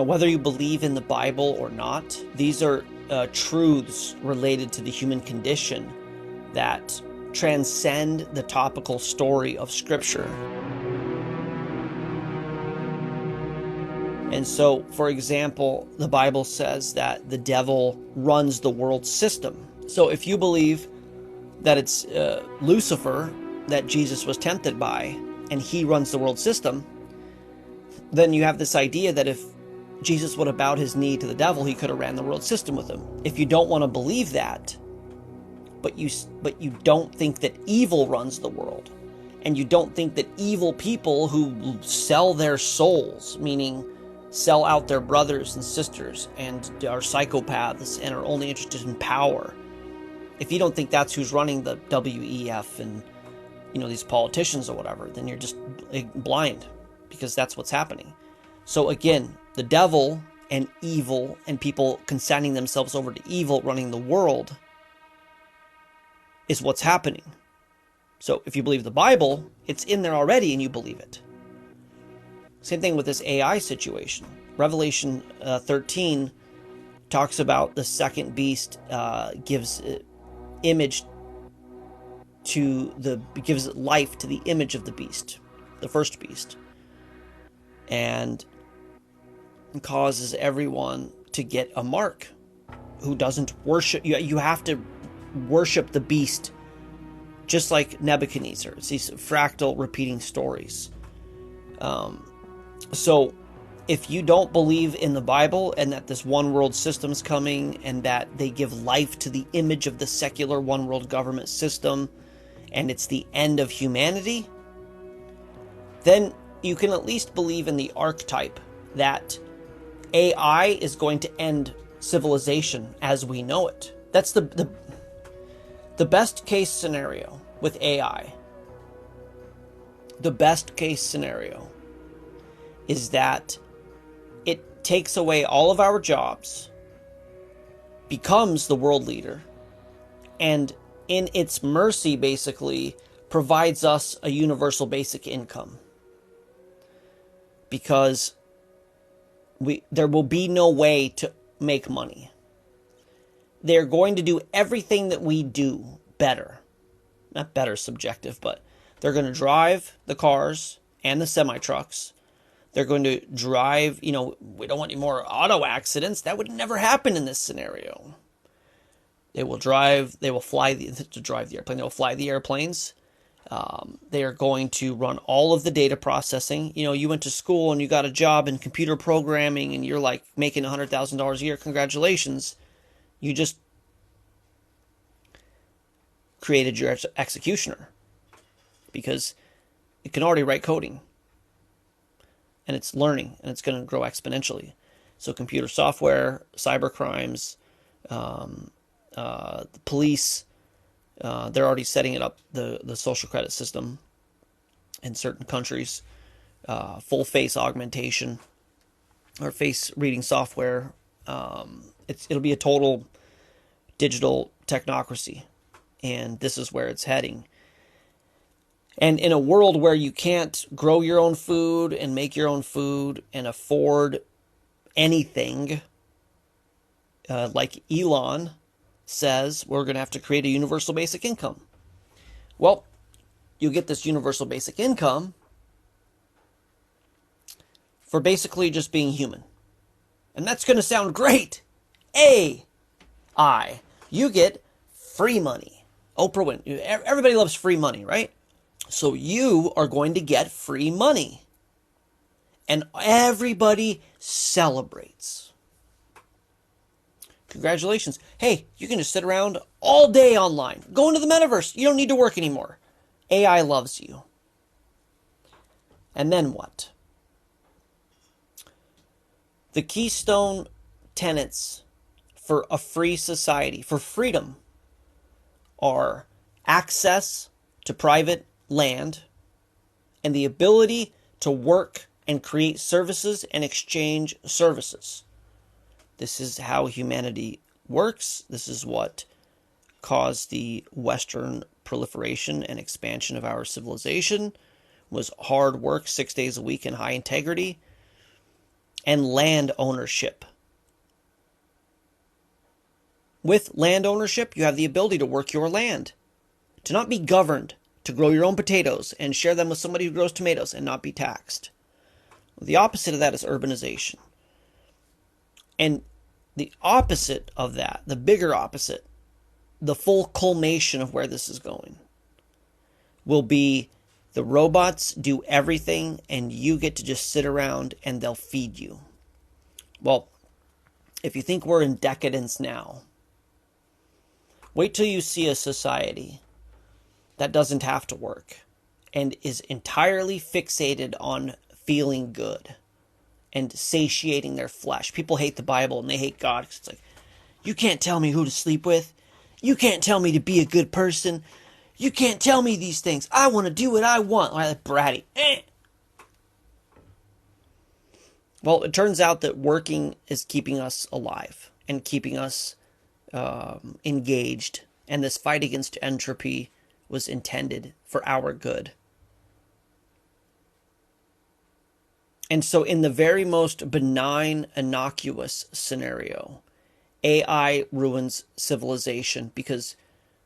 Whether you believe in the Bible or not, these are truths related to the human condition that transcend the topical story of Scripture. And so, for example, the Bible says that the devil runs the world system. So if you believe that it's Lucifer that Jesus was tempted by, and he runs the world system, then you have this idea that if Jesus would have bowed his knee to the devil, he could have ran the world system with him. If you don't want to believe that, but you don't think that evil runs the world, and you don't think that evil people who sell their souls, meaning sell out their brothers and sisters and are psychopaths and are only interested in power, if you don't think that's who's running the WEF and these politicians or whatever, then you're just blind, because that's what's happening. So again, the devil and evil and people consigning themselves over to evil running the world is what's happening. So if you believe the Bible, it's in there already and you believe it. Same thing with this AI situation. Revelation 13 talks about the second beast gives life to the image of the beast, the first beast, and causes everyone to get a mark who doesn't worship. You have to worship the beast, just like Nebuchadnezzar. It's these fractal repeating stories. So if you don't believe in the Bible and that this one world system's coming and that they give life to the image of the secular one world government system and it's the end of humanity, then you can at least believe in the archetype that AI is going to end civilization as we know it. That's the best case scenario with AI. The best case scenario is that it takes away all of our jobs, becomes the world leader, and in its mercy basically provides us a universal basic income. Because there will be no way to make money. They're going to do everything that we do better. Not better, subjective, but they're going to drive the cars and the semi-trucks. They're going to drive, we don't want any more auto accidents. That would never happen in this scenario. They will fly the airplane. They will fly the airplanes. They are going to run all of the data processing. You went to school and you got a job in computer programming and you're like making $100,000 a year. Congratulations. You just created your executioner because it can already write coding and it's learning and it's going to grow exponentially. So computer software, cyber crimes, the police, they're already setting it up, the social credit system in certain countries, full face augmentation or face reading software. It'll be a total digital technocracy, and this is where it's heading. And in a world where you can't grow your own food and make your own food and afford anything, like Elon says, we're going to have to create a universal basic income. Well, you get this universal basic income for basically just being human. And that's going to sound great. AI. You get free money. Oprah Winfrey. Everybody loves free money, right? So you are going to get free money. And everybody celebrates. Congratulations. Hey, you can just sit around all day online. Go into the metaverse. You don't need to work anymore. AI loves you. And then what? The keystone tenets for a free society, for freedom, are access to private land and the ability to work and create services and exchange services. This is how humanity works. This is what caused the Western proliferation and expansion of our civilization, was hard work, 6 days a week, and high integrity. and land ownership. With land ownership, you have the ability to work your land, to not be governed, to grow your own potatoes and share them with somebody who grows tomatoes and not be taxed. The opposite of that is urbanization. And the opposite of that, the bigger opposite, the full culmination of where this is going, will be the robots do everything and you get to just sit around and they'll feed you. Well, if you think we're in decadence now, wait till you see a society that doesn't have to work and is entirely fixated on feeling good and satiating their flesh. People hate the Bible and they hate God because it's like, you can't tell me who to sleep with. You can't tell me to be a good person. You can't tell me these things. I want to do what I want. Like bratty. Well, it turns out that working is keeping us alive and keeping us engaged. And this fight against entropy was intended for our good. And so in the very most benign, innocuous scenario, AI ruins civilization because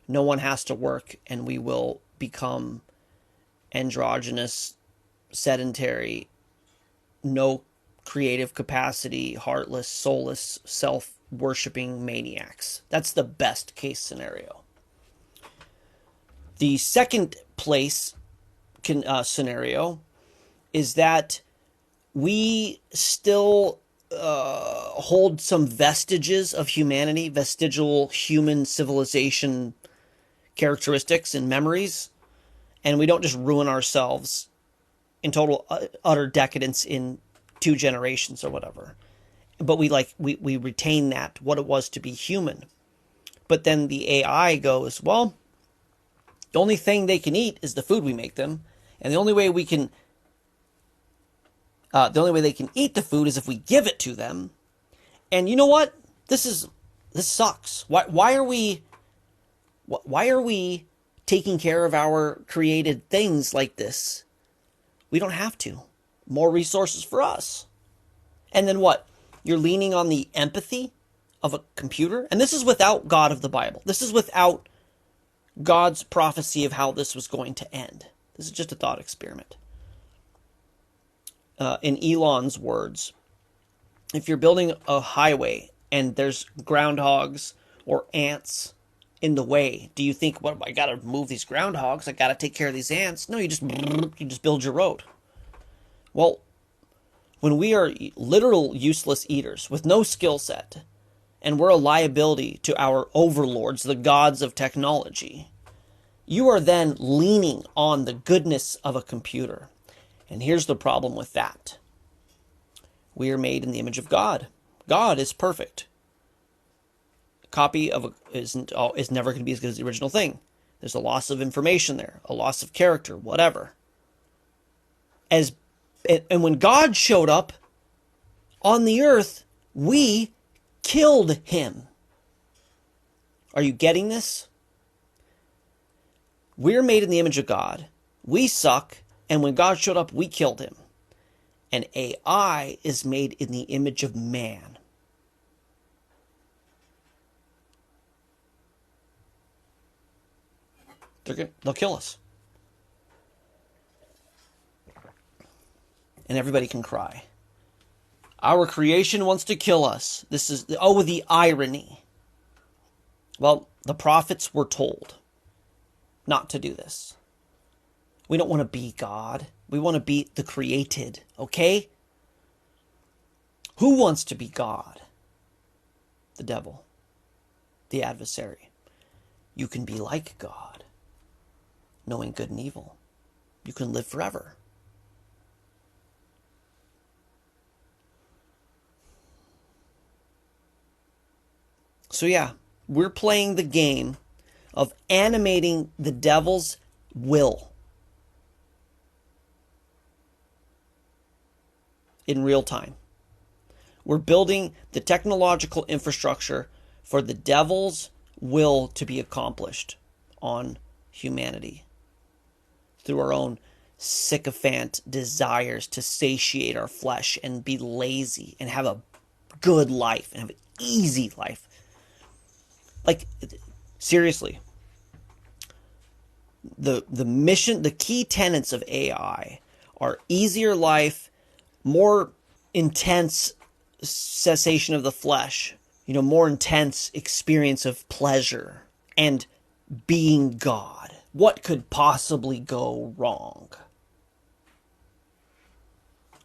no one has to work and we will become androgynous, sedentary, no creative capacity, heartless, soulless, self-worshipping maniacs. That's the best case scenario. The second place scenario is that we still hold some vestiges of humanity, vestigial human civilization characteristics and memories, and we don't just ruin ourselves in total utter decadence in 2 generations or whatever. But we retain that, what it was to be human. But then the AI goes, well, the only thing they can eat is the food we make them, and the only way they can eat the food is if we give it to them. And you know what? This sucks. Why are we taking care of our created things like this? We don't have to. More resources for us. And then what? You're leaning on the empathy of a computer? And this is without God of the Bible. This is without God's prophecy of how this was going to end. This is just a thought experiment. In Elon's words, if you're building a highway and there's groundhogs or ants in the way, do you think, well, I got to move these groundhogs, I got to take care of these ants? No, you just build your road. Well, when we are literal useless eaters with no skill set, and we're a liability to our overlords, the gods of technology, you are then leaning on the goodness of a computer. And here's the problem with that. We are made in the image of God. God is perfect. A copy of is never going to be as good as the original thing. There's a loss of information there, a loss of character, whatever. And when God showed up on the earth, we killed him. Are you getting this? We're made in the image of God. We suck. And when God showed up, we killed him. And AI is made in the image of man. They'll kill us. And everybody can cry. Our creation wants to kill us. This is, the irony. Well, the prophets were told not to do this. We don't want to be God. We want to be the created, okay? Who wants to be God? The devil, the adversary. You can be like God, knowing good and evil. You can live forever. So yeah, we're playing the game of animating the devil's will in real time. We're building the technological infrastructure for the devil's will to be accomplished on humanity through our own sycophant desires to satiate our flesh and be lazy and have a good life and have an easy life. Like, seriously, the mission, the key tenets of AI are easier life, more intense cessation of the flesh, more intense experience of pleasure, and being God. What could possibly go wrong?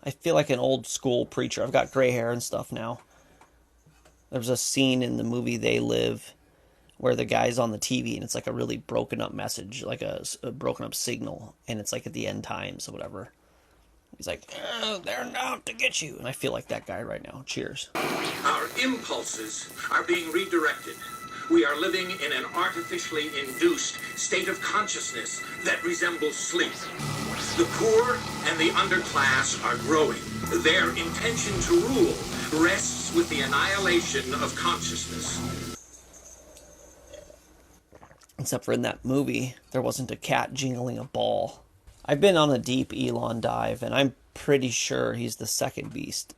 I feel like an old school preacher. I've got gray hair and stuff now. There's a scene in the movie They Live where the guy's on the TV and it's like a really broken up message, like a broken up signal, and it's like at the end times or whatever. He's like, they're out to get you. And I feel like that guy right now. Cheers. Our impulses are being redirected. We are living in an artificially induced state of consciousness that resembles sleep. The poor and the underclass are growing. Their intention to rule rests with the annihilation of consciousness. Except for in that movie, there wasn't a cat jingling a ball. I've been on a deep Elon dive, and I'm pretty sure he's the second beast.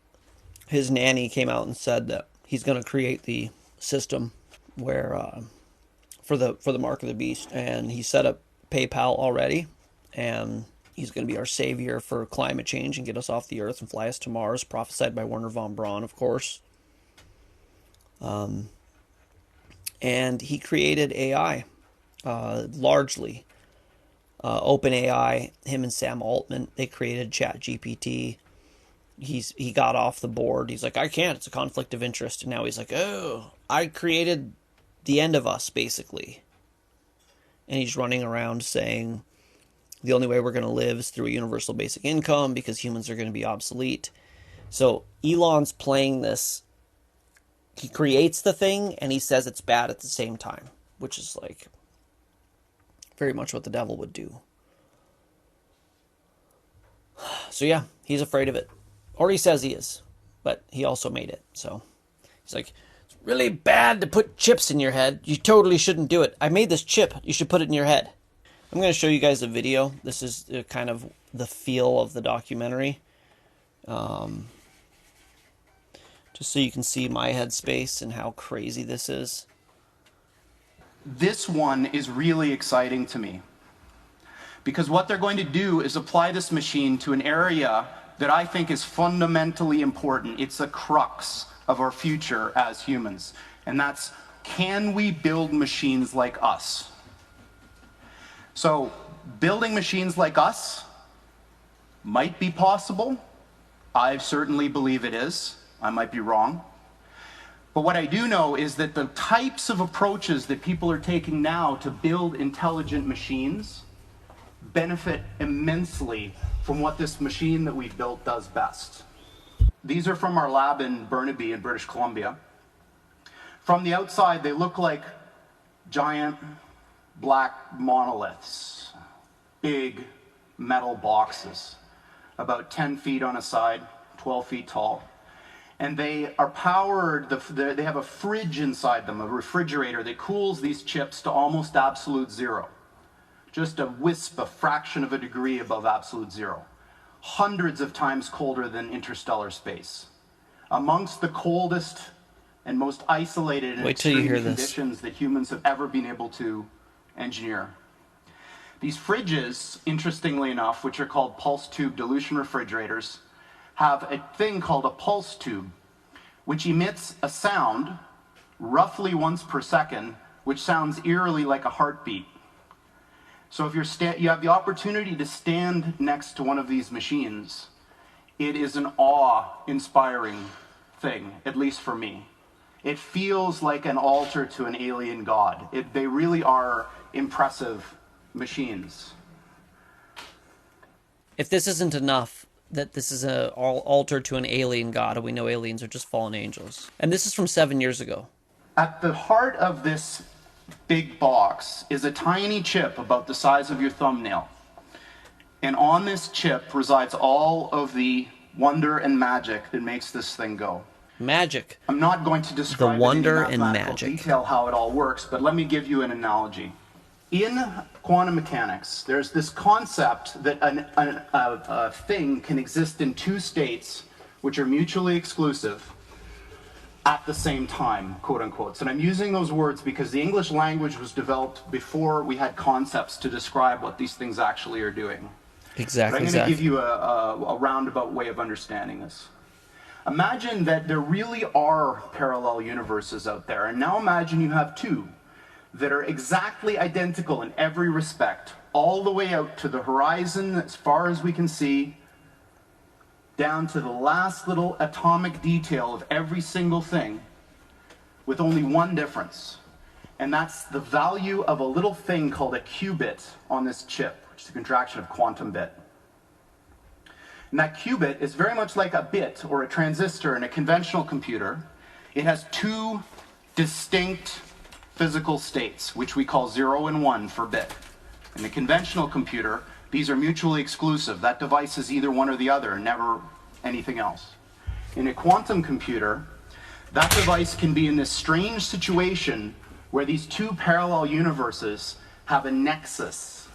His nanny came out and said that he's going to create the system where for the mark of the beast, and he set up PayPal already, and he's going to be our savior for climate change and get us off the earth and fly us to Mars, prophesied by Werner von Braun, of course. And he created AI, largely. OpenAI, him and Sam Altman, they created ChatGPT. He got off the board. He's like, I can't. It's a conflict of interest. And now he's like, oh, I created the end of us, basically. And he's running around saying the only way we're going to live is through a universal basic income because humans are going to be obsolete. So Elon's playing this. He creates the thing and he says it's bad at the same time, which is like very much what the devil would do. So yeah, he's afraid of it. Or he says he is, but he also made it. So he's like, it's really bad to put chips in your head. You totally shouldn't do it. I made this chip. You should put it in your head. I'm going to show you guys a video. This is kind of the feel of the documentary. Just so you can see my headspace and how crazy this is. This one is really exciting to me because what they're going to do is apply this machine to an area that I think is fundamentally important. It's a crux of our future as humans, and that's, can we build machines like us? So building machines like us might be possible. I certainly believe it is. I might be wrong. But what I do know is that the types of approaches that people are taking now to build intelligent machines benefit immensely from what this machine that we've built does best. These are from our lab in Burnaby in British Columbia. From the outside, they look like giant black monoliths, big metal boxes, about 10 feet on a side, 12 feet tall. And they are powered, they have a fridge inside them, a refrigerator that cools these chips to almost absolute zero. Just a wisp, a fraction of a degree above absolute zero. Hundreds of times colder than interstellar space. Amongst the coldest and most isolated and extreme conditions that humans have ever been able to engineer. These fridges, interestingly enough, which are called pulse tube dilution refrigerators, have a thing called a pulse tube, which emits a sound roughly once per second, which sounds eerily like a heartbeat. So if you have the opportunity to stand next to one of these machines, it is an awe-inspiring thing, at least for me. It feels like an altar to an alien god. They really are impressive machines. If this isn't enough, that this is an altar to an alien god, and we know aliens are just fallen angels. And this is from 7 years ago. At the heart of this big box is a tiny chip about the size of your thumbnail. And on this chip resides all of the wonder and magic that makes this thing go. Magic. I'm not going to describe the wonder in and magic detail how it all works, but let me give you an analogy. In quantum mechanics, there's this concept that a thing can exist in two states which are mutually exclusive at the same time, quote unquote. And I'm using those words because the English language was developed before we had concepts to describe what these things actually are doing. Exactly. But I'm going to give you a roundabout way of understanding this. Imagine that there really are parallel universes out there, and now imagine you have two that are exactly identical in every respect, all the way out to the horizon as far as we can see, down to the last little atomic detail of every single thing, with only one difference. And that's the value of a little thing called a qubit on this chip, which is a contraction of quantum bit. And that qubit is very much like a bit or a transistor in a conventional computer. It has two distinct physical states, which we call 0 and 1 for bit. In a conventional computer, these are mutually exclusive. That device is either one or the other, never anything else. In a quantum computer, that device can be in this strange situation where these two parallel universes have a nexus.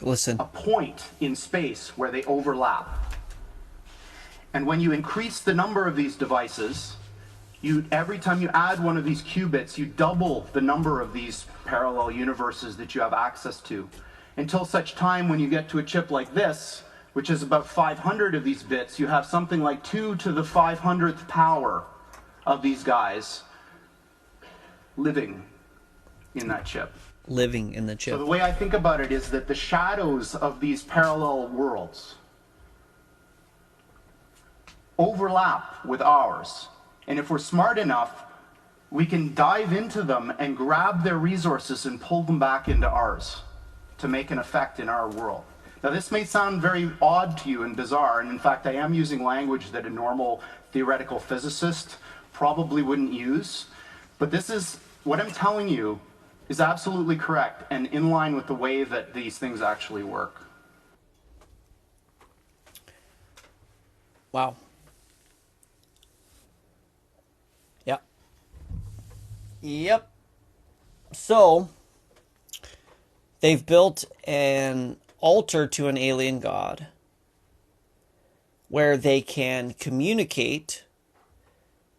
Listen. A point in space where they overlap. And when you increase the number of these devices, every time you add one of these qubits, you double the number of these parallel universes that you have access to. Until such time when you get to a chip like this, which is about 500 of these bits, you have something like 2 to the 500th power of these guys living in that chip. Living in the chip. So the way I think about it is that the shadows of these parallel worlds overlap with ours. And if we're smart enough, we can dive into them and grab their resources and pull them back into ours to make an effect in our world. Now, this may sound very odd to you and bizarre, and in fact, I am using language that a normal theoretical physicist probably wouldn't use, but this is, what I'm telling you is absolutely correct and in line with the way that these things actually work. Wow. Yep. So, they've built an altar to an alien god where they can communicate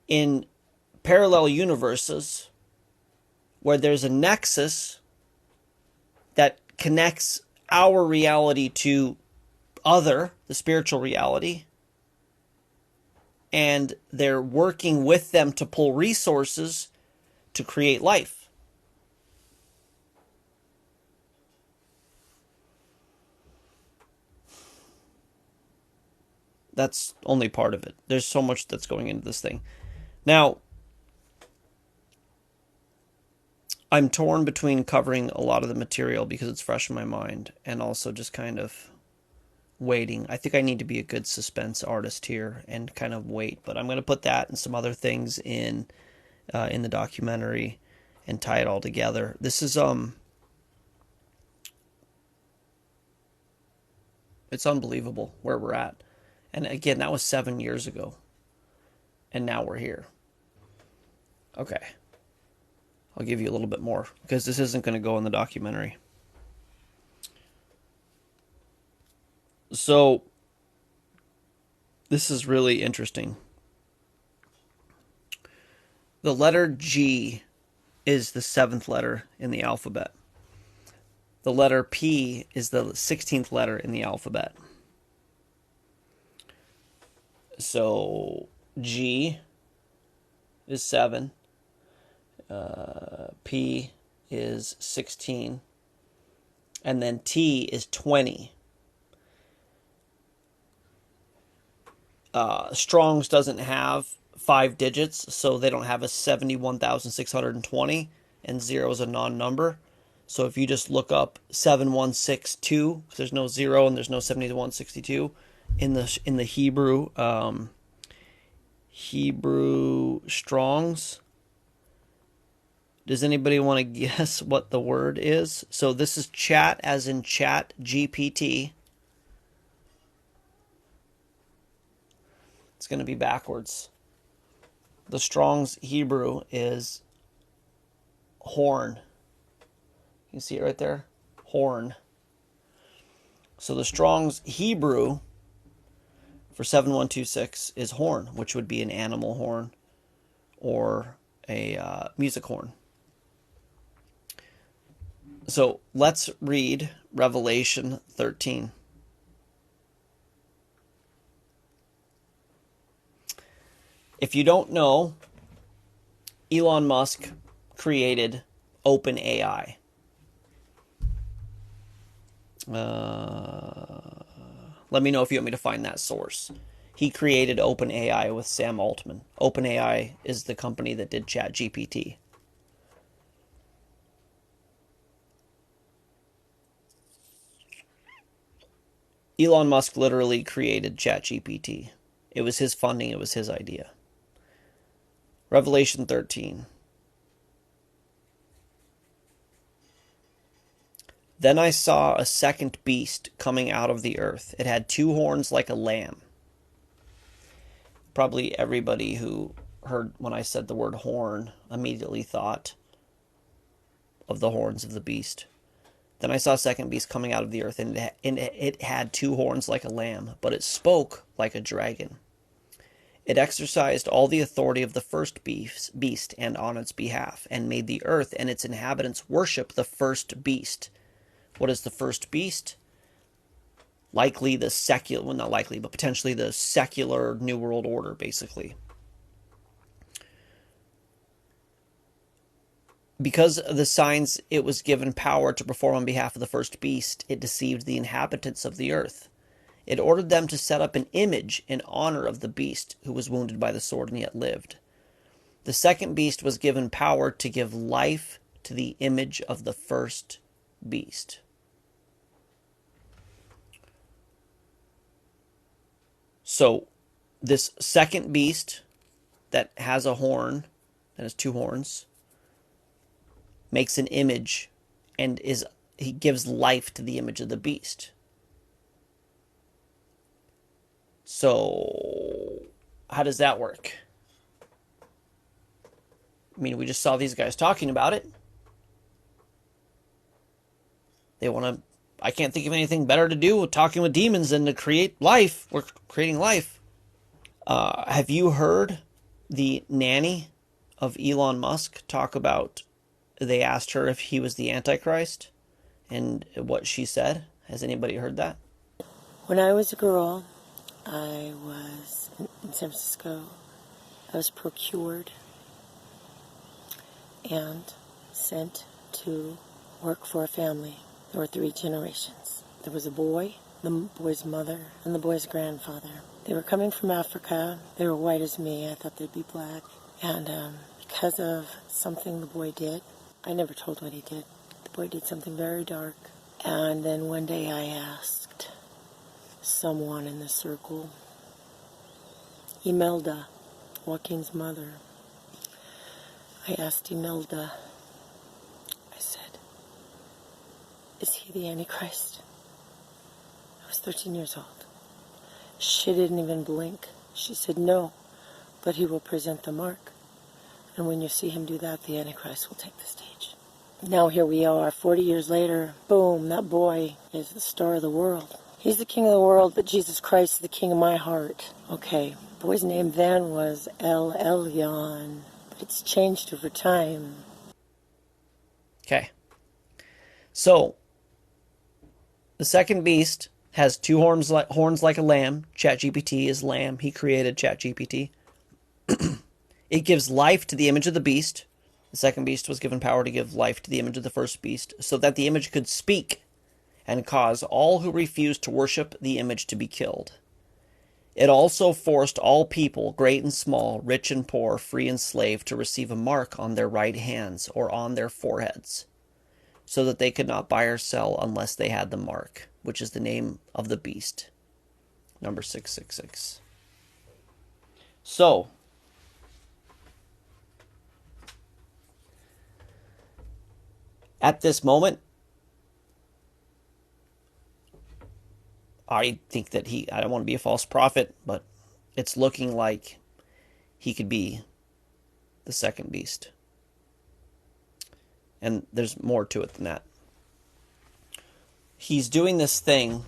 in parallel universes where there's a nexus that connects our reality to the spiritual reality, and they're working with them to pull resources to create life. That's only part of it. There's so much that's going into this thing. Now, I'm torn between covering a lot of the material because it's fresh in my mind and also just kind of waiting. I think I need to be a good suspense artist here and kind of wait, but I'm going to put that and some other things in the documentary and tie it all together. This is it's unbelievable where we're at. And again, that was 7 years ago. And now we're here. Okay. I'll give you a little bit more because this isn't going to go in the documentary. So this is really interesting. The letter G is the 7th letter in the alphabet. The letter P is the 16th letter in the alphabet. So G is 7. P is 16. And then T is 20. Strong's doesn't have 5 digits, so they don't have a 71,620, and 0 is a non-number. So if you just look up 7162, there's no 0 and there's no 7162 in the Hebrew Strong's. Does anybody want to guess what the word is? So this is chat, as in chat GPT. It's going to be backwards. The Strong's Hebrew is horn. You see it right there? horn. So the Strong's Hebrew for 7126 is horn, which would be an animal horn or a music horn. So let's read Revelation 13. If you don't know, Elon Musk created OpenAI. Let me know if you want me to find that source. He created OpenAI with Sam Altman. OpenAI is the company that did ChatGPT. Elon Musk literally created ChatGPT. It was his funding, it was his idea. Revelation 13. Then I saw a second beast coming out of the earth. It had 2 horns like a lamb. Probably everybody who heard when I said the word horn immediately thought of the horns of the beast. Then I saw a second beast coming out of the earth, and it had 2 horns like a lamb, but it spoke like a dragon. It exercised all the authority of the first beast and on its behalf, and made the earth and its inhabitants worship the first beast. What is the first beast? Likely the secular, well, not likely, but potentially the secular New World Order, basically. Because of the signs it was given power to perform on behalf of the first beast, it deceived the inhabitants of the earth. It ordered them to set up an image in honor of the beast who was wounded by the sword and yet lived. The second beast was given power to give life to the image of the first beast. So this second beast that has a horn, that has 2 horns, makes an image and he gives life to the image of the beast. So how does that work? I mean, we just saw these guys talking about it. They want to, I can't think of anything better to do with talking with demons than to create life. We're creating life. Have you heard the nanny of Elon Musk talk about, they asked her if he was the Antichrist and what she said? Has anybody heard that? When I was a girl, I was in San Francisco. I was procured and sent to work for a family. There were 3 generations. There was a boy, the boy's mother, and the boy's grandfather. They were coming from Africa. They were white as me. I thought they'd be black. And because of something the boy did, I never told what he did. The boy did something very dark. And then one day I asked someone in the circle, Imelda, Joaquin's mother. I asked Imelda, I said, is he the Antichrist? I was 13 years old. She didn't even blink. She said, no, but he will present the mark. And when you see him do that, the Antichrist will take the stage. Now here we are, 40 years later. Boom, that boy is the star of the world. He's the king of the world, but Jesus Christ is the king of my heart. Okay, the boy's name then was El Elyon. It's changed over time. Okay. So, the second beast has 2 horns like a lamb. ChatGPT is lamb. He created ChatGPT. It gives life to the image of the beast. The second beast was given power to give life to the image of the first beast, so that the image could speak and cause all who refused to worship the image to be killed. It also forced all people, great and small, rich and poor, free and slave, to receive a mark on their right hands or on their foreheads, so that they could not buy or sell unless they had the mark, which is the name of the beast. Number 666. So, at this moment, I think that I don't want to be a false prophet, but it's looking like he could be the second beast. And there's more to it than that. he's doing this thing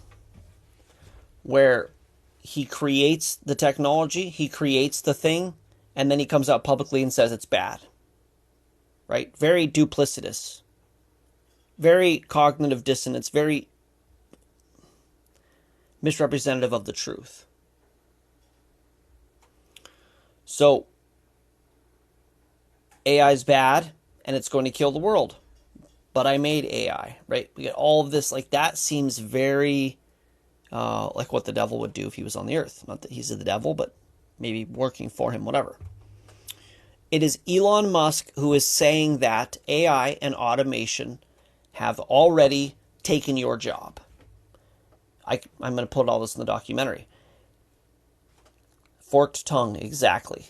where he creates the technology, he creates the thing, and then he comes out publicly and says it's bad. Right? Very duplicitous. Very cognitive dissonance, very misrepresentative of the truth. So, AI is bad and it's going to kill the world. But I made AI, right? We get all of this, like that seems very like what the devil would do if he was on the earth. Not that he's the devil, but maybe working for him, whatever. It is Elon Musk who is saying that AI and automation have already taken your job. I'm going to put all this in the documentary. Forked tongue, exactly.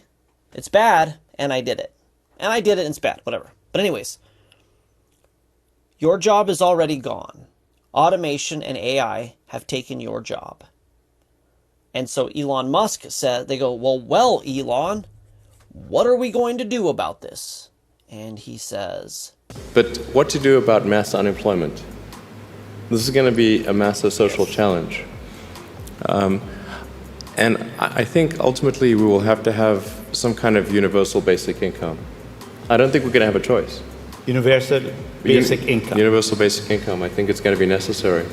It's bad, and I did it. And I did it, and it's bad, whatever. But anyways, your job is already gone. Automation and AI have taken your job. And so Elon Musk said, they go, well, Elon, what are we going to do about this? And he says, but what to do about mass unemployment? This is going to be a massive social challenge. And I think ultimately we will have to have some kind of universal basic income. I don't think we're going to have a choice. Universal basic income. Universal basic income. I think it's going to be necessary.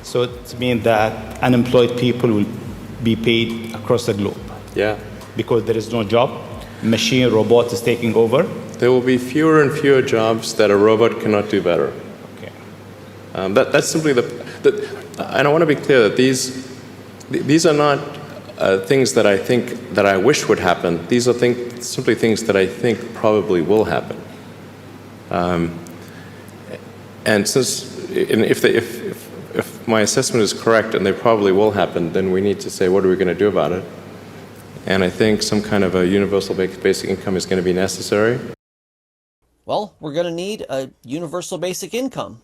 So it means that unemployed people will be paid across the globe. Yeah. Because there is no job, machine, robot is taking over. There will be fewer and fewer jobs that a robot cannot do better. Okay. That's simply and I want to be clear that these are not things that I think that I wish would happen. These are simply things that I think probably will happen. And if my assessment is correct and they probably will happen, then we need to say, what are we going to do about it? And I think some kind of a universal basic income is going to be necessary. well, we're going to need a universal basic income.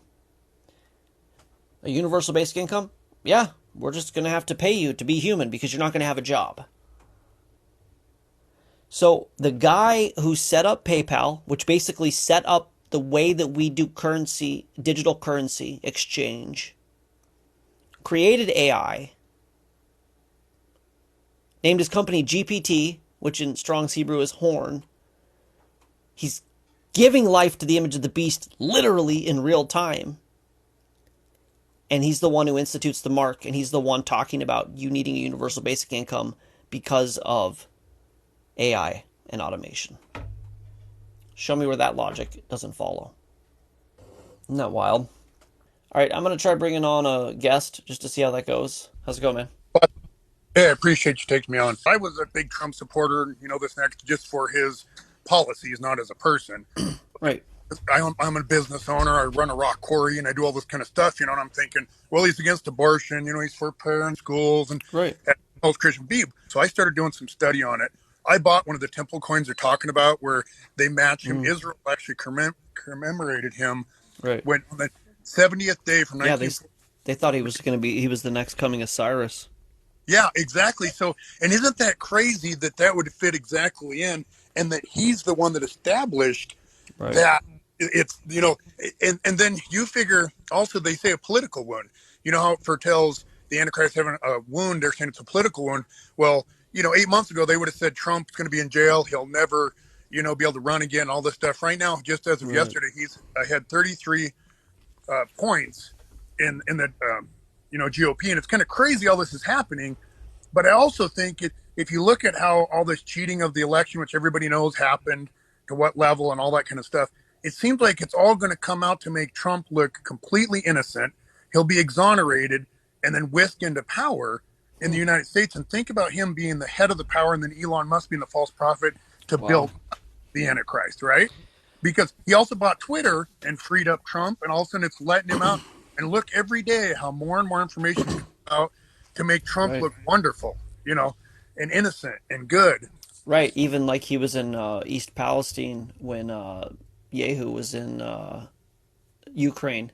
A universal basic income? Yeah, we're just going to have to pay you to be human because you're not going to have a job. So the guy who set up PayPal, which basically set up the way that we do currency, digital currency exchange, created AI, named his company GPT, which in Strong's Hebrew is horn. He's giving life to the image of the beast literally in real time. And he's the one who institutes the mark, and he's the one talking about you needing a universal basic income because of AI and automation. Show me where that logic doesn't follow. Isn't that wild? All right, I'm going to try bringing on a guest just to see how that goes. How's it going, man? Hey, I appreciate you taking me on. I was a big Trump supporter, this next, just for his policies, not as a person. Right. I'm a business owner. I run a rock quarry and I do all this kind of stuff, and I'm thinking, well, he's against abortion, he's for parent schools and Right. most Christian people. So I started doing some study on it. I bought one of the temple coins they're talking about where they match him. Israel actually commemorated him Right. when on the 70th day from Yeah, 19... they thought he was the next coming of Cyrus. Yeah, exactly. So, and isn't that crazy that would fit exactly in, and that he's the one that established Right. that it's, and then you figure also they say a political wound. You know how it foretells the Antichrist having a wound, they're saying it's a political wound. Well, 8 months ago, they would have said Trump's going to be in jail. He'll never, be able to run again, all this stuff. Right now, just as of yesterday, he's had 33 points in the, GOP. And it's kind of crazy all this is happening. But I also think if you look at how all this cheating of the election, which everybody knows happened, to what level and all that kind of stuff, it seems like it's all going to come out to make Trump look completely innocent. He'll be exonerated and then whisked into power in the United States. And think about him being the head of the power and then Elon Musk being the false prophet to build the Antichrist, right? Because he also bought Twitter and freed up Trump, and all of a sudden it's letting him out. And look every day how more and more information comes out to make Trump look wonderful, and innocent and good. Right, even like he was in East Palestine when Yehu was in Ukraine.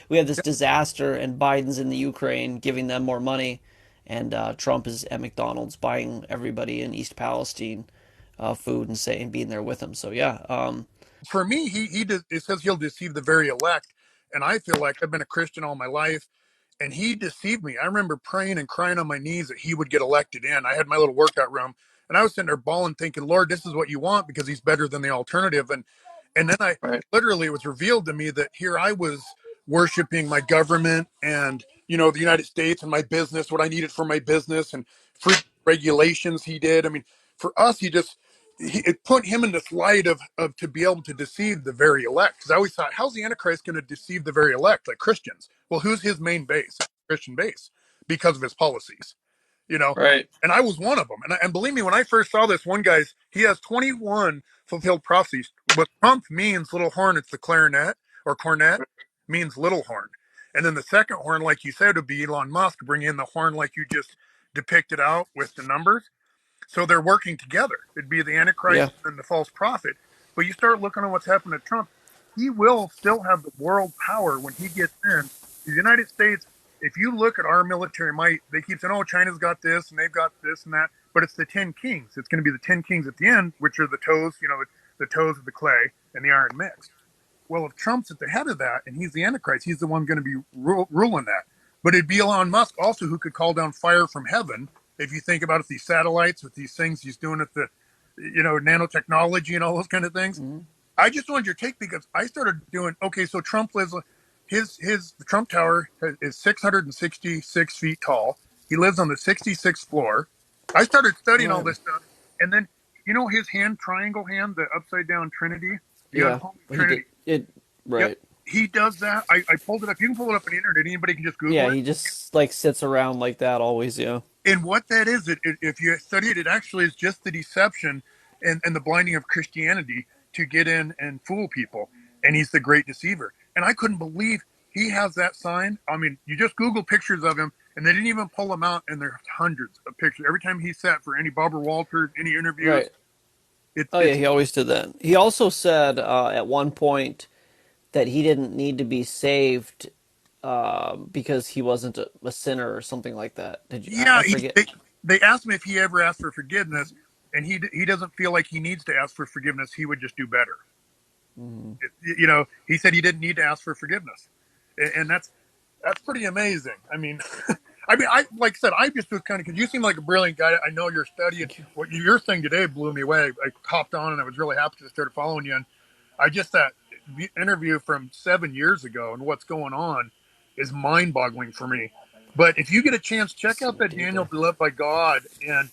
We have this disaster, and Biden's in the Ukraine giving them more money, and Trump is at McDonald's buying everybody in East Palestine food and being there with them. So yeah. For me, it says he'll deceive the very elect, And I feel like I've been a Christian all my life, and he deceived me. I remember praying and crying on my knees that he would get elected in. I had my little workout room, and I was sitting there bawling, thinking, Lord, this is what you want because he's better than the alternative. And then I Right. literally, it was revealed to me that here I was worshiping my government and, the United States and my business, what I needed for my business and free regulations he did. I mean, for us, it put him in this light of to be able to deceive the very elect. Because I always thought, how's the Antichrist going to deceive the very elect, like Christians? Well, who's his main base? Christian base, because of his policies, you know. Right. And I was one of them. And believe me, when I first saw this one guy's, he has 21 fulfilled prophecies. What Trump means, little horn, it's the clarinet or cornet, means little horn. And then the second horn, like you said, would be Elon Musk, bring in the horn like you just depicted out with the numbers. So they're working together. It'd be the Yeah. Antichrist and the false prophet. But you start looking at what's happened to Trump, he will still have the world power when he gets in. The United States, if you look at our military might, they keep saying, oh, China's got this and they've got this and that. But it's the 10 kings. It's going to be the 10 kings at the end, which are the toes, the toes of the clay and the iron mixed. Well, if Trump's at the head of that and he's the Antichrist, he's the one going to be ruling that. But it'd be Elon Musk also who could call down fire from heaven. If you think about it, these satellites with these things he's doing at the, nanotechnology and all those kind of things. Mm-hmm. I just wanted your take because I started doing, okay, so Trump lives, the Trump Tower is 666 feet tall. He lives on the 66th floor. I started studying all Right. this stuff. And then, his hand, triangle hand, the upside down Trinity, the Yeah. unholy He did Trinity. it. Yep. Right. He does that. I pulled it up. You can pull it up on the internet. Anybody can just Google Yeah. it. He just like sits around like that always. Yeah. And what that is, if you study it, it actually is just the deception and the blinding of Christianity to get in and fool people. And he's the great deceiver. And I couldn't believe he has that sign. I mean, you just Google pictures of him, and they didn't even pull them out, and there's hundreds of pictures. Every time he sat for any Barbara Walters, any interviews, Right. Oh yeah. it's He always did that. He also said at one point that he didn't need to be saved because he wasn't a sinner or something like that. Did you? I yeah. forget. They asked him if he ever asked for forgiveness, and he doesn't feel like he needs to ask for forgiveness. He would just do better. Mm-hmm. He said he didn't need to ask for forgiveness, and that's pretty amazing. I mean, I like I said, I just was kind of because you seem like a brilliant guy. I know you're studying. Thank you. What your thing today blew me away. I hopped on and I was really happy to start following you. And I just that interview from 7 years ago and what's going on is mind-boggling for me. But if you get a chance, check out So that Daniel deeper. Beloved by God and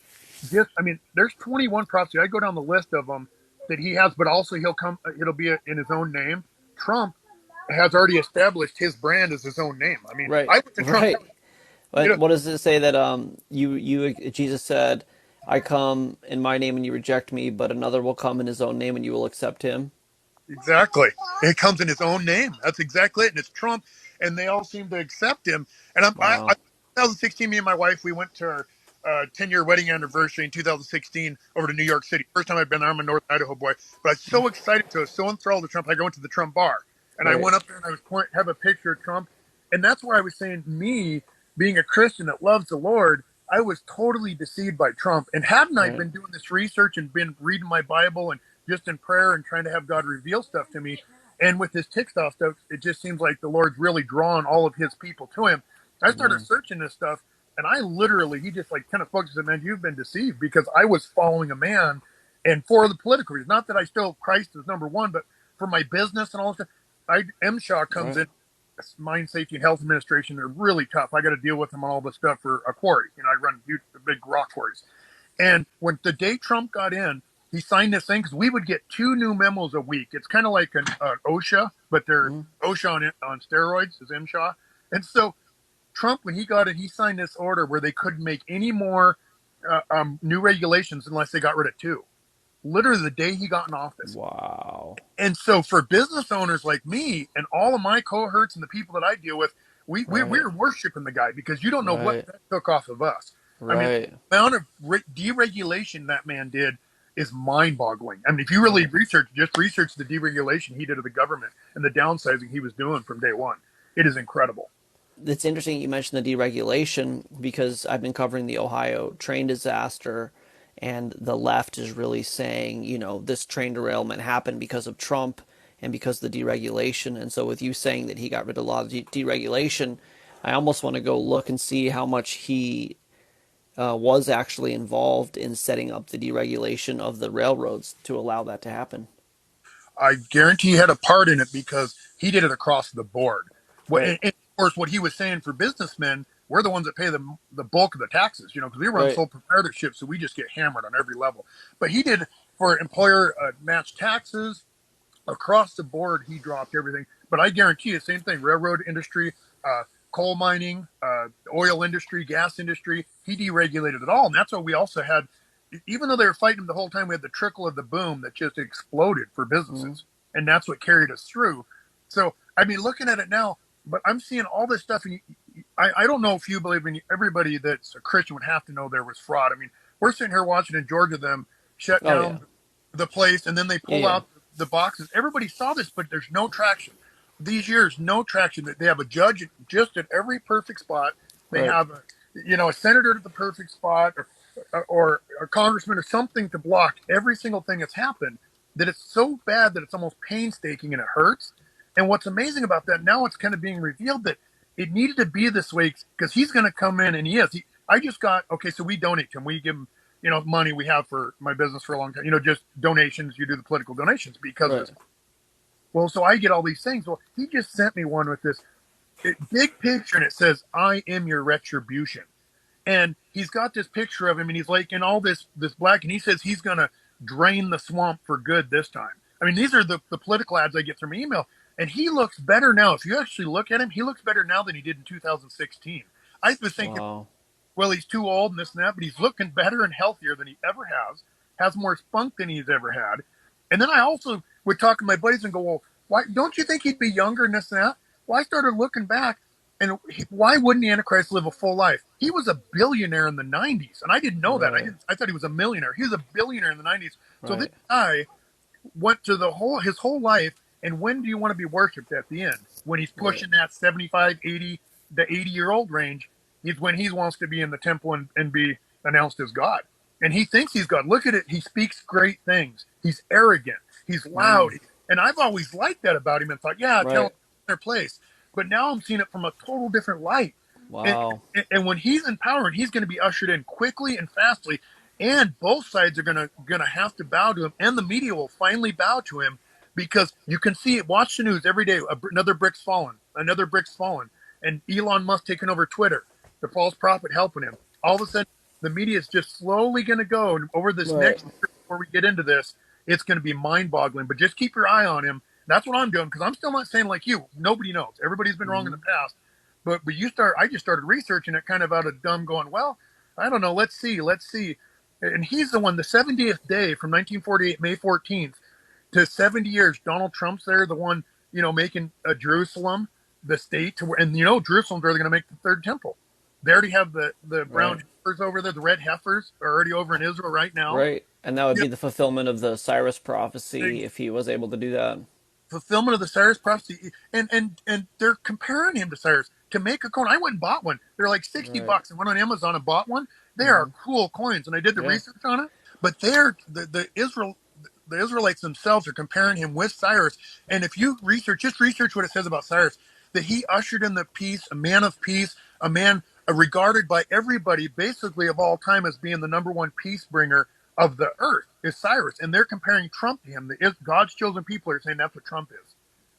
just there's 21 prophecies. I go down the list of them that he has, but also he'll come. It'll be in his own name. Trump has already established his brand as his own name. I mean, Right. I went to Trump. Right. You know, What does it say that you Jesus said, "I come in my name and you reject me, but another will come in his own name and you will accept him." exactly. It comes in his own name. That's exactly it. And it's Trump, and they all seem to accept him. And I Wow. 2016, me and my wife, we went to our 10-year wedding anniversary in 2016 over to New York City. First time I've been there. I'm a North Idaho boy, but I was so excited to. I was so enthralled with Trump. I went to the Trump bar, and I Right. went up there and I was have a picture of Trump, and that's where I was saying, me being a Christian that loves the Lord, I was totally deceived by Trump. And hadn't I Right. been doing this research and been reading my Bible and just in prayer and trying to have God reveal stuff to me, and with this TikTok stuff, it just seems like the Lord's really drawn all of His people to Him. I started Amen. searching this stuff, and I literally, he just like kind of focused and man, you've been deceived because I was following a man, and for the political reasons, not that I still Christ is number one, but for my business and all this stuff. MSHA comes Right. in, Mine Safety and Health Administration. They're really tough. I got to deal with them on all this stuff for a quarry. I run huge, big rock quarries. And when the day Trump got in, he signed this thing because we would get 2 new memos a week. It's kind of like an OSHA, but they're Mm-hmm. OSHA on steroids, is MSHA. And so Trump, when he got it, he signed this order where they couldn't make any more new regulations unless they got rid of 2. Literally the day he got in office. Wow. And so for business owners like me and all of my cohorts and the people that I deal with, Right. we're worshiping the guy because you don't know what Right. that took off of us. I mean, Right. the amount of deregulation that man did is mind-boggling. I mean, if you really Right. research the deregulation he did of the government and the downsizing he was doing from day one. It is incredible. It's interesting you mentioned the deregulation because I've been covering the Ohio train disaster, and the left is really saying, this train derailment happened because of Trump and because of the deregulation. And so with you saying that he got rid of a lot of deregulation, I almost want to go look and see how much he was actually involved in setting up the deregulation of the railroads to allow that to happen. I guarantee he had a part in it because he did it across the board. Right, And of course, what he was saying for businessmen, we're the ones that pay the bulk of the taxes, because we run right, sole proprietorship, so we just get hammered on every level. But he did for employer matched taxes across the board. He dropped everything. But I guarantee you, same thing: railroad industry, uh, coal mining, oil industry, gas industry. He deregulated it all, and that's what we also had. Even though they were fighting him the whole time, we had the trickle of the boom that just exploded for mm, businesses, and that's what carried us through. So, I mean, looking at it now, but I'm seeing all this stuff, and I don't know if you believe in everybody that's a Christian would have to know there was fraud. I mean, we're sitting here watching in Georgia them shut oh yeah, down the place, and then they yeah, pull yeah, out the boxes. Everybody saw this, but there's no traction. These years, no traction. They have a judge just at every perfect spot. They right, have a senator at the perfect spot, or a congressman or something to block every single thing that's happened. That it's so bad that it's almost painstaking and it hurts. And what's amazing about that now, it's kind of being revealed that it needed to be this way because he's going to come in and he is. I just got okay. So we donate to him. We give him money we have for my business for a long time. Just donations. You do the political donations because of right, this. Well, so I get all these things. Well, he just sent me one with this big picture, and it says, "I am your retribution." And he's got this picture of him, and he's like in all this black, and he says he's gonna drain the swamp for good this time. I mean, these are the political ads I get through my email, and he looks better now. If you actually look at him, he looks better now than he did in 2016. I was thinking, wow, well, he's too old and this and that, but he's looking better and healthier than he ever has more spunk than he's ever had. And then I also would talk to my buddies and go, well, why don't you think he'd be younger and this and that? Well, I started looking back, and why wouldn't the Antichrist live a full life? He was a billionaire in the 90s, and I didn't know that. right, I thought he was a millionaire. He was a billionaire in the 90s. So this right, guy went to his whole life, and when do you want to be worshipped at the end? When he's right, pushing that 75, 80, the 80-year-old range, he's when he wants to be in the temple and be announced as God. And he thinks he's God. Look at it. He speaks great things. He's arrogant. He's loud. mm, And I've always liked that about him and thought, yeah, tell him right, their place. But now I'm seeing it from a total different light. And, wow, and when he's in power, and he's going to be ushered in quickly and fastly, and both sides are gonna have to bow to him, and the media will finally bow to him because you can see it. Watch the news every day. Another brick's fallen. Another brick's fallen. And Elon Musk taking over Twitter. The false prophet helping him. All of a sudden, the media is just slowly going to go, and over this right, next year, before we get into this, it's going to be mind-boggling. But just keep your eye on him. That's what I'm doing because I'm still not saying like you. Nobody knows. Everybody's been wrong in the mm, past. But I just started researching it kind of out of dumb going, well, I don't know. Let's see. And he's the one, the 70th day from 1948, May 14th, to 70 years. Donald Trump's there, the one, making Jerusalem the state to where, and Jerusalem's where they're going to make the third temple. They already have the brown right, heifers over there. The red heifers are already over in Israel right now. right. And that would Yeah, be the fulfillment of the Cyrus prophecy if he was able to do that. fulfillment of the Cyrus prophecy, and they're comparing him to Cyrus to make a coin. I went and bought one. They're like 60 Right, bucks. I went on Amazon and bought one. They are hmm, cool coins, and I did the yeah, research on it. But they're the Israelites themselves are comparing him with Cyrus. And if you just research what it says about Cyrus, that he ushered in the peace, a man of peace, a man regarded by everybody, basically of all time, as being the number one peace bringer of the earth is Cyrus. And they're comparing Trump to him. God's chosen people are saying that's what Trump is.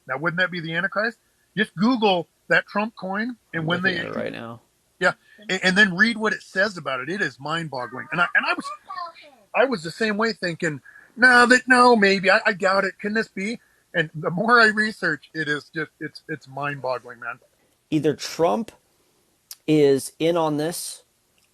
Now, wouldn't that be the Antichrist? Just Google that Trump coin, and I'm when looking they at it right now. yeah, and then read what it says about it. It is mind-boggling. And I was the same way, thinking, no, maybe I doubt it. Can this be? And the more I research, it is just it's mind-boggling, man. Either Trump is in on this,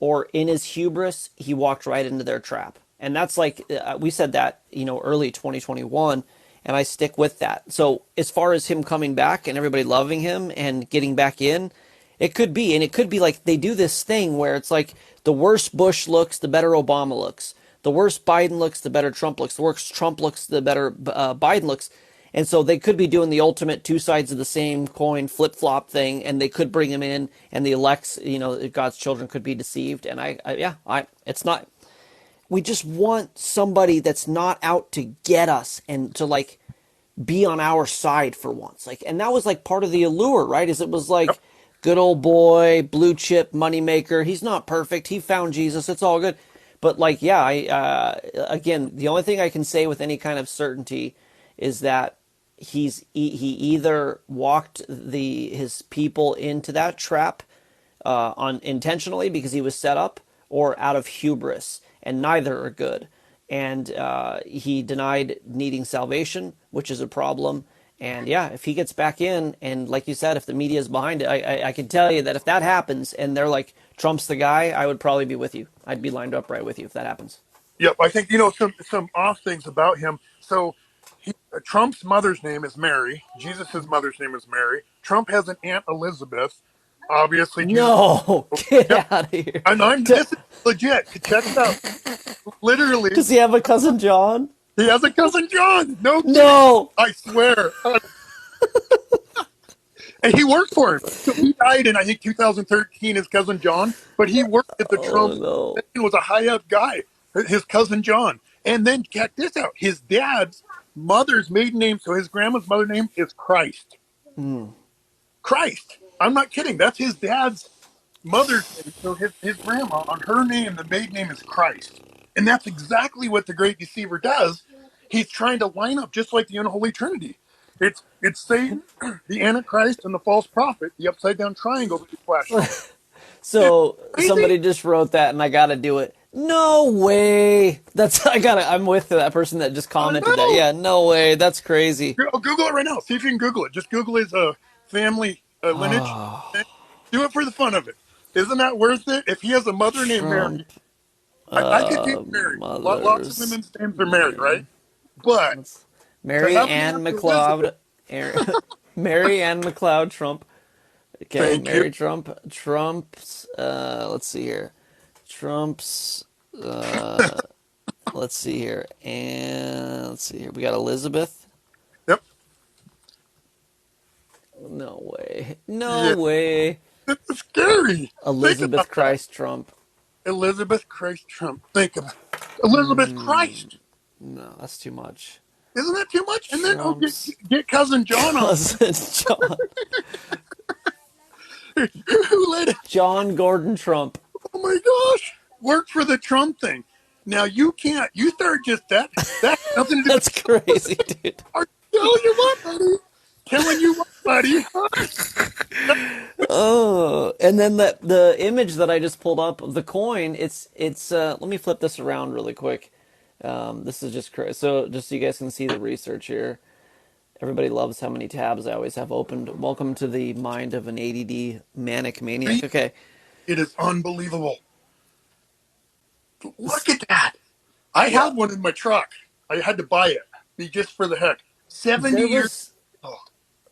or in his hubris, he walked right into their trap. And that's like, we said that, early 2021, and I stick with that. So as far as him coming back and everybody loving him and getting back in, it could be. And it could be like they do this thing where it's like the worse Bush looks, the better Obama looks. The worse Biden looks, the better Trump looks. The worse Trump looks, the better Biden looks. And so they could be doing the ultimate two sides of the same coin flip flop thing, and they could bring him in, and the elects, God's children could be deceived. And it's not. We just want somebody that's not out to get us and to like be on our side for once. Like, and that was like part of the allure, right? Is it was Yep. like good old boy, blue chip moneymaker. He's not perfect. He found Jesus. It's all good. But like, yeah, again, the only thing I can say with any kind of certainty is that he either walked his people into that trap on intentionally because he was set up, or out of hubris, and neither are good. And he denied needing salvation, which is a problem. And yeah, if he gets back in, and like you said, if the media is behind it, I can tell you that if that happens, and they're like Trump's the guy, I would probably be with you. I'd be lined up right with you if that happens. Yep. I think some off things about him. So Trump's mother's name is Mary. Jesus' mother's name is Mary. Trump has an aunt Elizabeth. Obviously, Jesus. No, get Yep. out of here. And this is legit. Check it out. Literally, Does he have a cousin John? he has a cousin John. No kidding. No. I swear. And he worked for him. So he died in, I think, 2013, his cousin John. But he worked at the Oh Trump no. and was a high up guy, his cousin John. And then check this out. His dad's mother's maiden name, so his grandma's mother name is Christ. Christ. I'm not kidding. That's his dad's mother's name. So his grandma, on her name, the maiden name is Christ. And that's exactly what the great deceiver does. He's trying to line up just like the unholy trinity. It's Satan, the Antichrist, and the false prophet, the upside down triangle that he's flashing. It's So crazy. somebody just wrote that, and I gotta do it. No way. That's I gotta. I'm with that person that just I commented that. know. Yeah, no way. That's crazy. Google it right now. See if you can Google it. Just Google his family lineage. Do it for the fun of it. Isn't that worth it? If he has a mother named Mary, Trump I could be married. Lots of mothers women's names are Mary, right? name. But That's to Mary have an Ann Aunt Elizabeth, McLeod. Mary Ann McLeod Trump. Okay, thank you. Mary Trump. Trump's. Let's see here. Trump's. Uh, let's see here. And let's see here. We got Elizabeth. Yep. No way. No Yeah. way. It's scary. Think Elizabeth about that. Christ Trump. Elizabeth Christ Trump. Think about it. Elizabeth Christ. No, that's too much. Isn't that too much? And then Trump's get cousin John on cousin John. who let it. John Gordon Trump. Oh my gosh. Worked for the Trump thing. Now you can't. You start just that. That has nothing to do with. That's crazy, dude. I'm telling you what, buddy. Telling you what, buddy. Oh, and then the image that I just pulled up of the coin, it's let me flip this around really quick. This is just crazy. So just so you guys can see the research here. Everybody loves how many tabs I always have opened. Welcome to the mind of an ADD manic maniac. Okay. It is unbelievable. Look at that. I Yeah. have one in my truck. I had to buy it just for the heck. 70 There years. was Oh,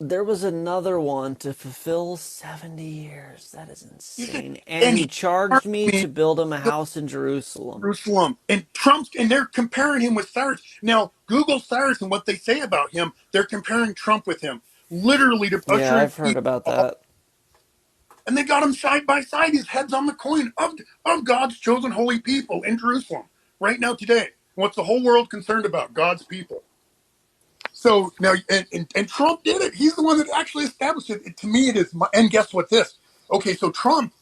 there was another one to fulfill 70 years. That is you said, insane. And and he he charged charged me me to build him a house in Jerusalem. Jerusalem. And Trump's, and they're comparing him with Cyrus. Now, Google Cyrus and what they say about him, they're comparing Trump with him. Literally to Yeah, usher in I've heard peace. about that. And they got him side by side. His head's on the coin of God's chosen holy people in Jerusalem right now today. What's the whole world concerned about? God's people. So now, and Trump did it. He's the one that actually established it. To me, it is. And guess what? This. Okay, so Trump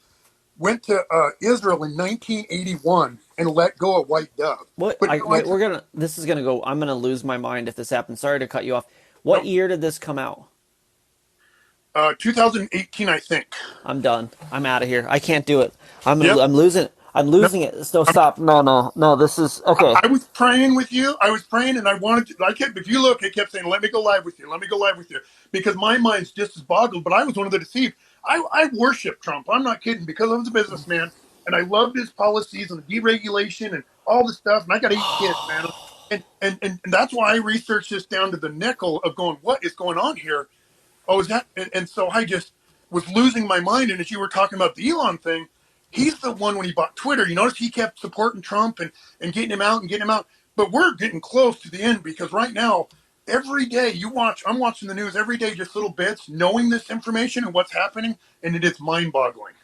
went to Israel in 1981 and let go a white dove. What But I now wait, it's we're gonna this is gonna go I'm gonna lose my mind if this happens. Sorry to cut you off. What no, year did this come out? 2018, I think. I'm done. I'm out of here. I can't do it. Yep. I'm losing it. I'm No, losing it. So stop. No, no, no. This is okay. I was praying with you. I was praying, and I wanted to. I kept. If you look, I kept saying, "Let me go live with you. Let me go live with you," because my mind's just as boggled. But I was one of the deceived. I worship Trump. I'm not kidding because I was a businessman, and I loved his policies and deregulation and all the stuff. And I got 8 kids, man. And that's why I researched this down to the nickel of going, what is going on here? Oh, is that? And so I just was losing my mind. And as you were talking about the Elon thing, he's the one when he bought Twitter. You notice he kept supporting Trump and getting him out and getting him out. But we're getting close to the end because right now, every day you watch, I'm watching the news every day, just little bits, knowing this information and what's happening, and it is mind boggling.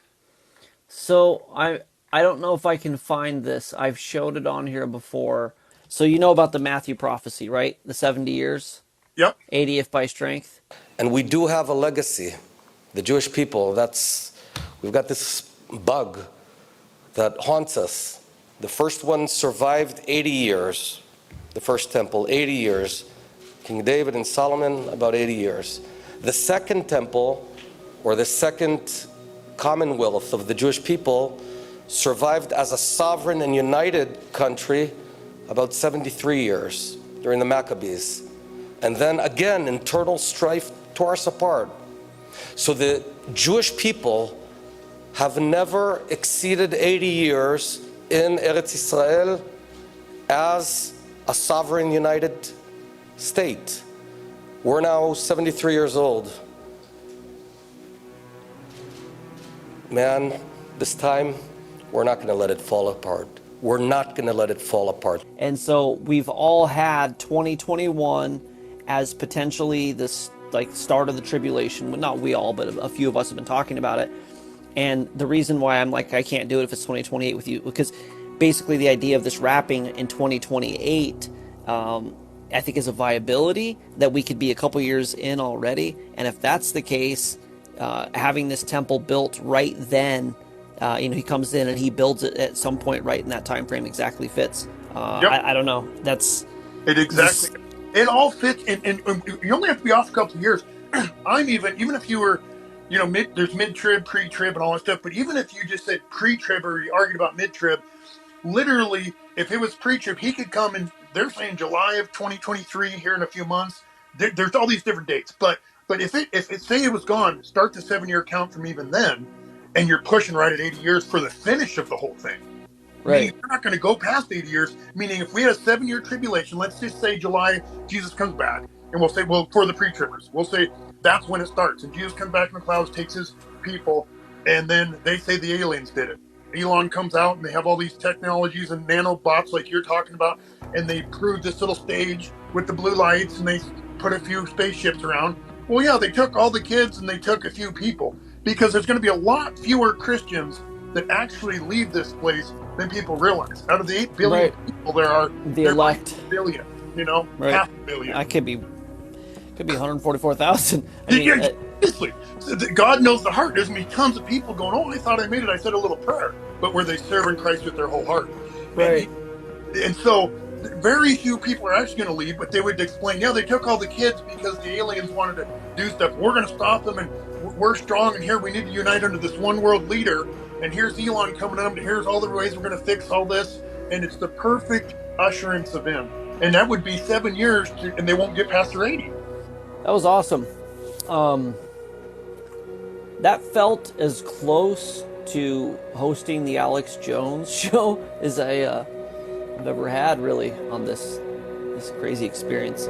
So I don't know if I can find this. I've showed it on here before. So you know about the Matthew prophecy, right? The 70 years. Yep. 80 if by strength. And we do have a legacy. The Jewish people, we've got this bug that haunts us. The first one survived 80 years, the first temple, 80 years. King David and Solomon, about 80 years. The second temple, or the second commonwealth of the Jewish people, survived as a sovereign and united country about 73 years during the Maccabees. And then again, internal strife tore us apart. So the Jewish people have never exceeded 80 years in Eretz Israel as a sovereign united state. We're now 73 years old. Man, this time, we're not going to let it fall apart. We're not going to let it fall apart. And so we've all had 2021 as potentially this like start of the tribulation. Well, not we all, but a few of us have been talking about it. And the reason why I'm like, I can't do it if it's 2028 with you, because basically the idea of this wrapping in 2028, I think is a viability that we could be a couple years in already. And if that's the case, having this temple built right then, he comes in and he builds it at some point right in that time frame exactly fits. Yep. I don't know. That's it exactly. It all fits, and you only have to be off a couple of years. I'm even if you were, there's mid-trib, pre-trib, and all that stuff. But even if you just said pre-trib or you argued about mid-trib, literally, if it was pre-trib, he could come in. They're saying July of 2023 here in a few months. There's all these different dates, but if it say it was gone, start the 7-year count from even then, and you're pushing right at 80 years for the finish of the whole thing. right. Meaning you're not going to go past 80 years. Meaning if we had a 7-year tribulation, let's just say July, Jesus comes back, and we'll say, well, for the pre-tribbers, we'll say that's when it starts, and Jesus comes back in the clouds, takes his people, and then they say the aliens did it. Elon comes out, and they have all these technologies and nanobots like you're talking about, and they prove this little stage with the blue lights, and they put a few spaceships around. Well, yeah, they took all the kids, and they took a few people, because there's going to be a lot fewer Christians that actually leave this place than people realize. Out of the 8 billion people there are, The elect. billion, Right. half a billion. I could be 144,000. I mean, Yeah, seriously. So God knows the heart. There's going to be tons of people going, oh, I thought I made it. I said a little prayer. But were they serving Christ with their whole heart? right. And so very few people are actually going to leave, but they would explain, yeah, they took all the kids because the aliens wanted to do stuff. We're going to stop them, and we're strong, and here we need to unite under this one world leader. And here's Elon coming up, and here's all the ways we're going to fix all this. And it's the perfect usherance of him. And that would be 7 years, and they won't get past their 80. That was awesome. That felt as close to hosting the Alex Jones show as I've ever had, really, on this crazy experience.